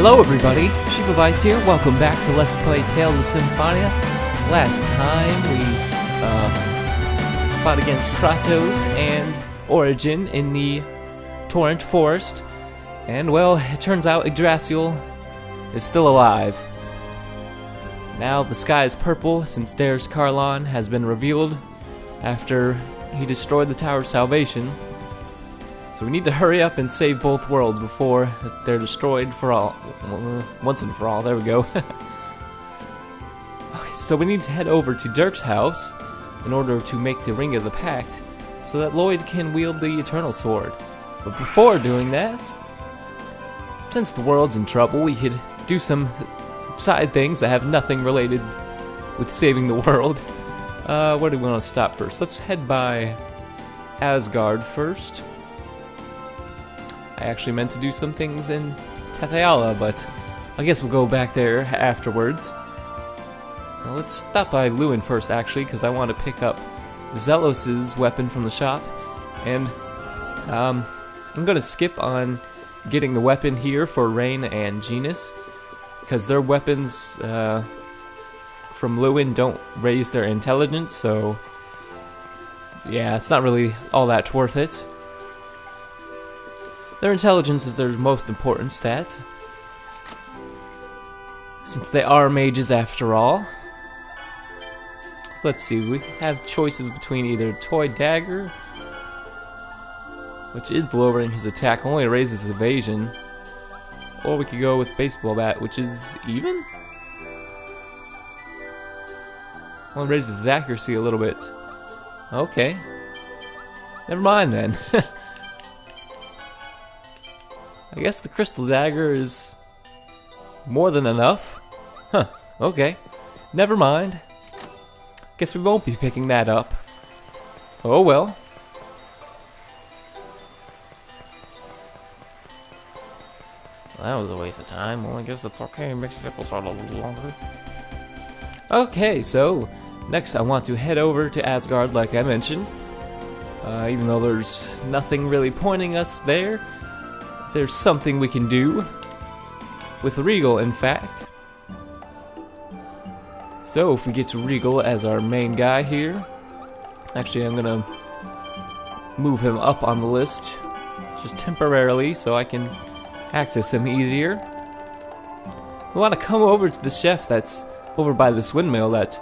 Hello everybody, Sheepavice here, welcome back to Let's Play Tales of Symphonia. Last time we fought against Kratos and Origin in the Torrent Forest, and well, it turns out Yggdrasil is still alive. Now the sky is purple since Dare's Karlon has been revealed after he destroyed the Tower of Salvation. So we need to hurry up and save both worlds before they're destroyed for all. Once and for all, there we go. Okay, so we need to head over to Dirk's house in order to make the Ring of the Pact so that Lloyd can wield the Eternal Sword. But before doing that, since the world's in trouble, we could do some side things that have nothing related with saving the world. Where do we want to stop first? Let's head by Asgard first. I actually meant to do some things in Tethe'alla, but I guess we'll go back there afterwards. Now let's stop by Lloyd first, actually, because I want to pick up Zelos' weapon from the shop. And I'm going to skip on getting the weapon here for Rain and Genus, because their weapons from Lloyd don't raise their intelligence, so yeah, it's not really all that worth it. Their intelligence is their most important stat, since they are mages after all. So let's see, we have choices between either Toy Dagger, which is lowering his attack, only raises his evasion, or we could go with Baseball Bat, which is even? Only raises his accuracy a little bit. Okay. Never mind then. I guess the Crystal Dagger is more than enough. Huh, okay. Never mind. Guess we won't be picking that up. Oh well. That was a waste of time. Well, I guess that's okay. It makes the episode a little longer. Okay, so next I want to head over to Asgard, like I mentioned. Even though there's nothing really pointing us there, there's something we can do with Regal, in fact. So if we get to Regal as our main guy here, actually I'm gonna move him up on the list just temporarily so I can access him easier. We want to come over to the chef that's over by this windmill that,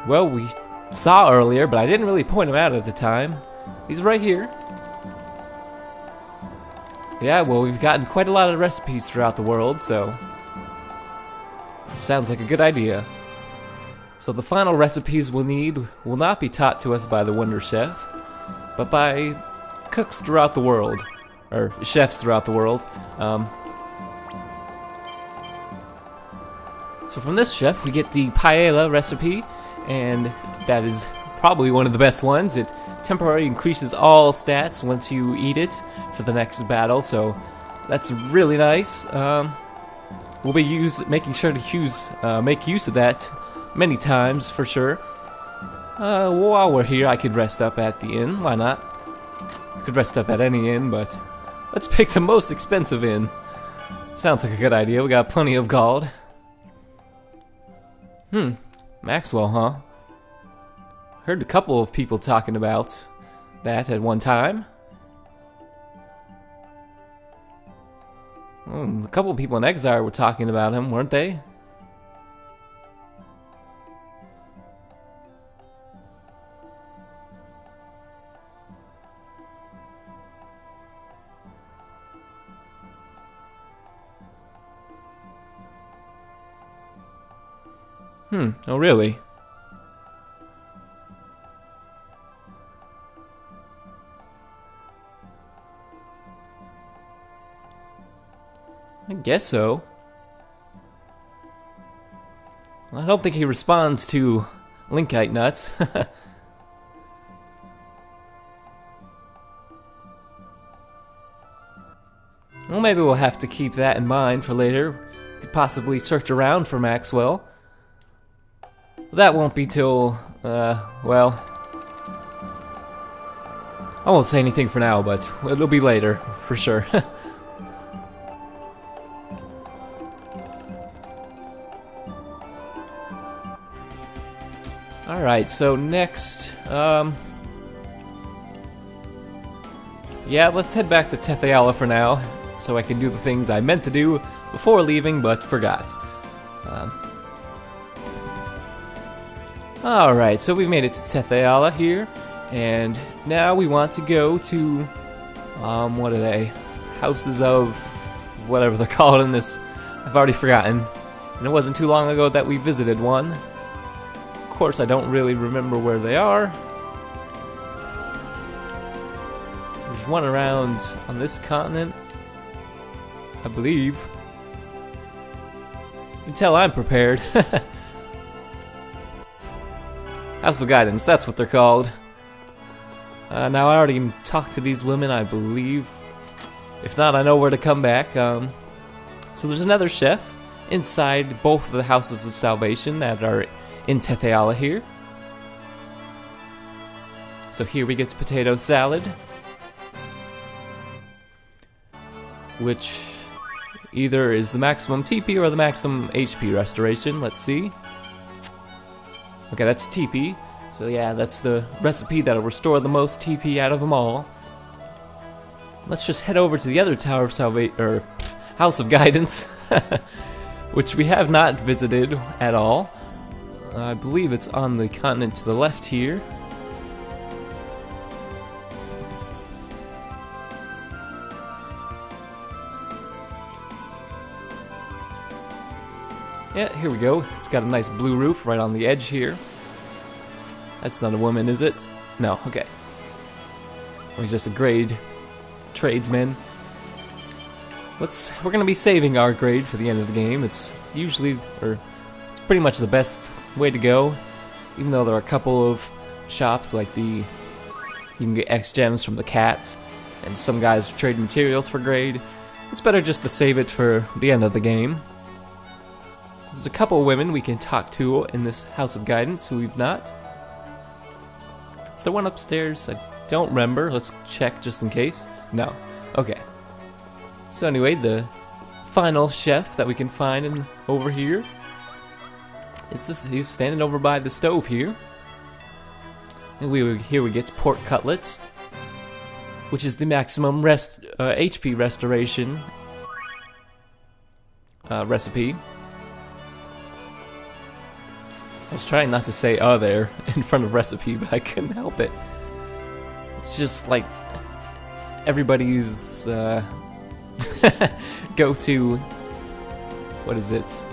well, we saw earlier, but I didn't really point him out at the time. He's right here. Yeah, well, we've gotten quite a lot of recipes throughout the world, so sounds like a good idea. So the final recipes we'll need will not be taught to us by the Wonder Chef, but by cooks throughout the world, or chefs throughout the world. So from this chef we get the paella recipe, and that is probably one of the best ones. It temporarily increases all stats once you eat it for the next battle, so that's really nice. We'll be making sure to make use of that many times for sure. While we're here, I could rest up at the inn. Why not? I could rest up at any inn, but let's pick the most expensive inn. Sounds like a good idea. We got plenty of gold. Maxwell, huh? Heard a couple of people talking about that at one time. A couple of people in Exile were talking about him, weren't they? Oh really? I guess so. Well, I don't think he responds to Linkite nuts. Well, maybe we'll have to keep that in mind for later. Could possibly search around for Maxwell. That won't be till, well, I won't say anything for now, but it'll be later, for sure. Alright, so next, yeah, let's head back to Tethe'alla for now, so I can do the things I meant to do before leaving, but forgot. Alright, so we made it to Tethe'alla here, and now we want to go to, what are they? Houses of whatever they're called in this. I've already forgotten. And it wasn't too long ago that we visited one. Of course, I don't really remember where they are. There's one around on this continent, I believe. You can tell I'm prepared. House of Guidance, that's what they're called. Now I already talked to these women, I believe. If not, I know where to come back. So there's another chef inside both of the Houses of Salvation that are in Tethe'alla here. So here we get potato salad, which either is the maximum TP or the maximum HP restoration. Let's see. Okay, that's TP. So yeah, that's the recipe that'll restore the most TP out of them all. Let's just head over to the other Tower of Salvation, or House of Guidance, which we have not visited at all. I believe it's on the continent to the left here. Yeah, here we go. It's got a nice blue roof right on the edge here. That's not a woman, is it? No, okay. Or he's just a grade tradesman. We're gonna be saving our grade for the end of the game. It's usually, or it's pretty much the best way to go. Even though there are a couple of shops like you can get X gems from the cats, and some guys trade materials for grade. It's better just to save it for the end of the game. There's a couple of women we can talk to in this House of Guidance who we've not. Is there one upstairs? I don't remember. Let's check just in case. No. Okay. So anyway, the final chef that we can find over here is this. He's standing over by the stove here. And here we get pork cutlets, which is the maximum HP restoration recipe. I was trying not to say there in front of recipe, but I couldn't help it. It's just like everybody's go-to, what is it?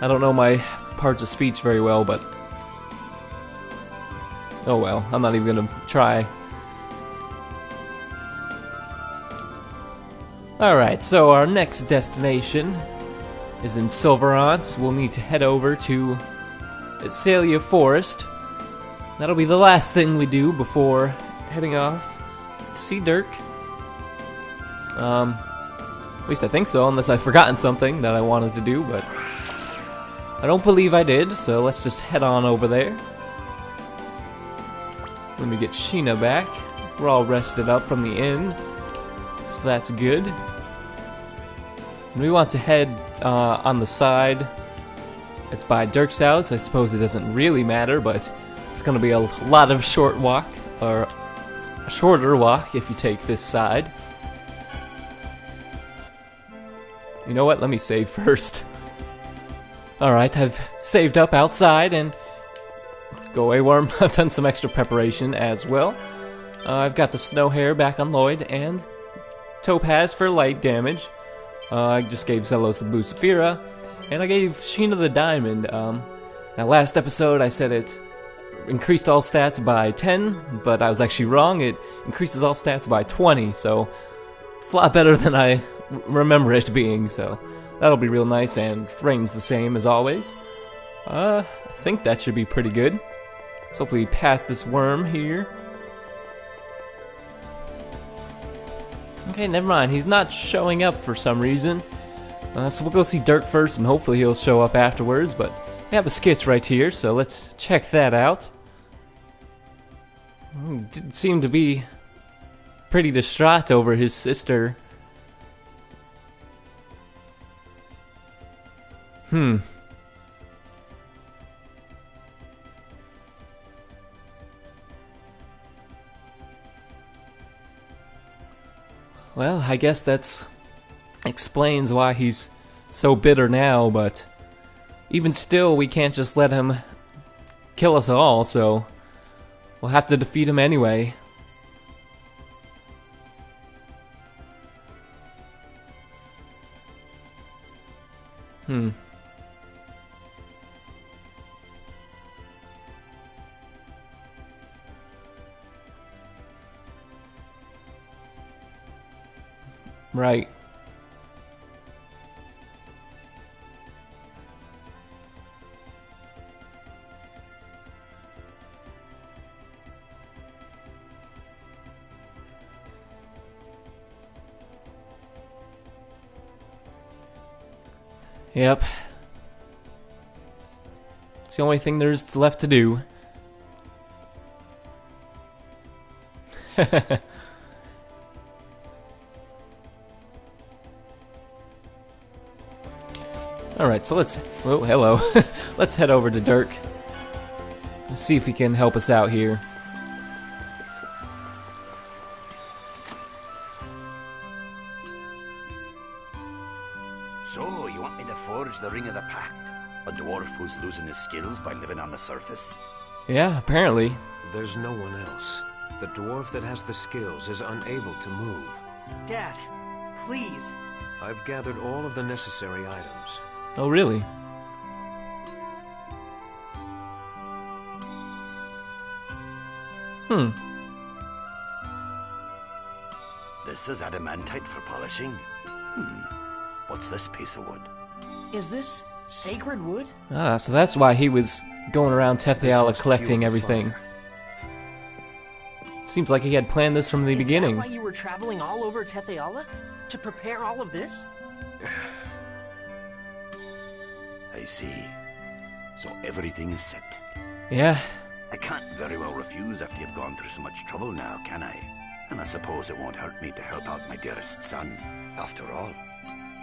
I don't know my parts of speech very well, but oh well, I'm not even gonna try. Alright, so our next destination is in Silverant. We'll need to head over to Azalea Forest. That'll be the last thing we do before heading off to see Dirk. At least I think so, unless I've forgotten something that I wanted to do, but I don't believe I did, so let's just head on over there. Let me get Sheena back. We're all rested up from the inn, so that's good. And we want to head on the side. It's by Dirk's house. I suppose it doesn't really matter, but it's going to be a lot of short walk, or a shorter walk if you take this side. You know what? Let me save first. Alright, I've saved up outside and go away, worm. I've done some extra preparation as well. I've got the snow hair back on Lloyd and Topaz for light damage. I just gave Zelos the Bucephira, and I gave Sheena the diamond. Now last episode I said it increased all stats by 10, but I was actually wrong. It increases all stats by 20, so it's a lot better than I remember it being, so that'll be real nice, and frame's the same as always. I think that should be pretty good. So hopefully we pass this worm here. Okay, never mind. He's not showing up for some reason. So we'll go see Dirk first, and hopefully he'll show up afterwards. But we have a sketch right here, so let's check that out. Did seem to be pretty distraught over his sister. Well, I guess that's explains why he's so bitter now, but even still, we can't just let him kill us all, so we'll have to defeat him anyway. Right. Yep. It's the only thing there's left to do. Alright, so let's... Oh, hello. Let's head over to Dirk. Let's see if he can help us out here. So, you want me to forge the Ring of the Pact? A dwarf who's losing his skills by living on the surface? Yeah, apparently. There's no one else. The dwarf that has the skills is unable to move. Dad, please. I've gathered all of the necessary items. Oh, really? This is adamantite for polishing. What's this piece of wood? Is this sacred wood? Ah, so that's why he was going around Tethe'alla collecting everything. Seems like he had planned this from the beginning. Is that why you were traveling all over Tethe'alla? To prepare all of this? I see. So everything is set. Yeah. I can't very well refuse after you've gone through so much trouble now, can I? And I suppose it won't hurt me to help out my dearest son. After all,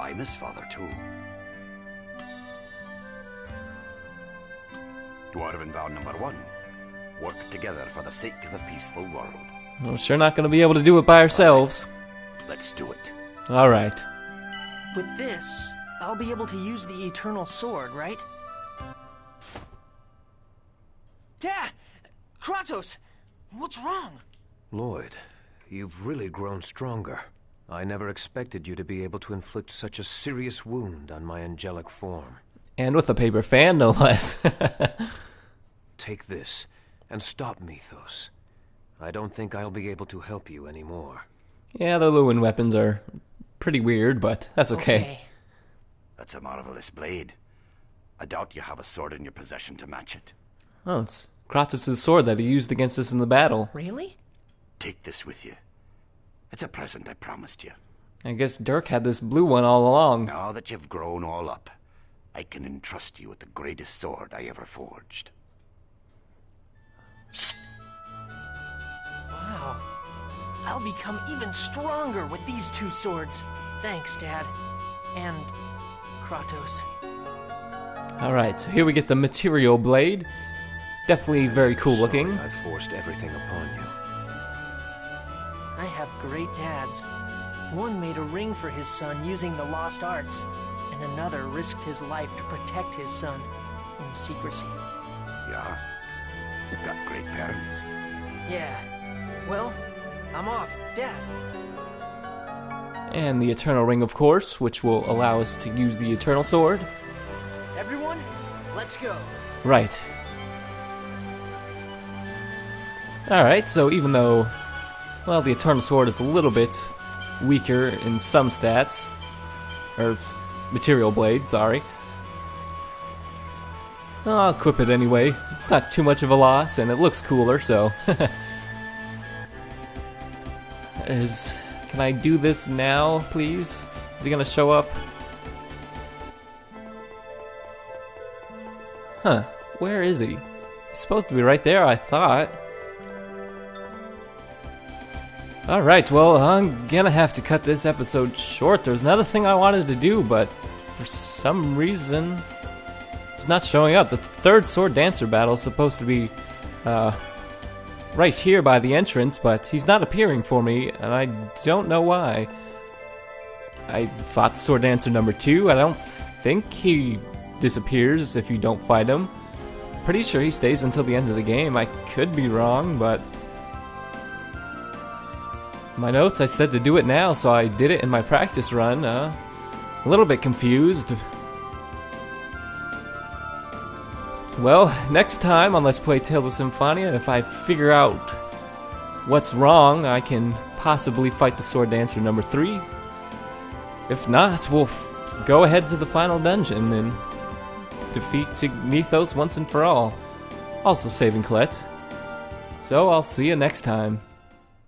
I'm his father too. Dwarven vow number 1. Work together for the sake of a peaceful world. We're sure not going to be able to do it by ourselves. Let's do it. Alright. With this, I'll be able to use the eternal sword, right? Dad! Kratos! What's wrong? Lloyd, you've really grown stronger. I never expected you to be able to inflict such a serious wound on my angelic form. And with a paper fan, no less. Take this, and stop Mythos. I don't think I'll be able to help you anymore. Yeah, the Lewin weapons are pretty weird, but that's okay. That's a marvelous blade. I doubt you have a sword in your possession to match it. Oh, it's Kratos' sword that he used against us in the battle. Really? Take this with you. It's a present I promised you. I guess Dirk had this blue one all along. Now that you've grown all up, I can entrust you with the greatest sword I ever forged. Wow. I'll become even stronger with these two swords. Thanks, Dad. And Kratos. Alright, so here we get the material blade. Definitely very cool looking. Sorry, I've forced everything upon you. I have great dads. One made a ring for his son using the lost arts, and another risked his life to protect his son in secrecy. Yeah? You've got great parents. Yeah. Well, I'm off. Dad. And the Eternal Ring, of course, which will allow us to use the Eternal Sword. Everyone, let's go. Right. Alright, so even though, well, the Eternal Sword is a little bit weaker in some stats, or Material Blade, sorry, I'll equip it anyway. It's not too much of a loss, and it looks cooler, so. Can I do this now, please? Is he gonna show up? Huh, where is he? He's supposed to be right there, I thought. Alright, well, I'm gonna have to cut this episode short. There's another thing I wanted to do, but for some reason, it's not showing up. The third Sword Dancer battle is supposed to be right here by the entrance, but he's not appearing for me, and I don't know why. I fought Sword Dancer number 2. I don't think he disappears if you don't fight him. Pretty sure he stays until the end of the game. I could be wrong, but my notes, I said to do it now, so I did it in my practice run. A little bit confused. Well, next time on Let's Play Tales of Symphonia, if I figure out what's wrong, I can possibly fight the Sword Dancer number 3. If not, we'll go ahead to the final dungeon and defeat Mythos once and for all. Also saving Colette. So I'll see you next time.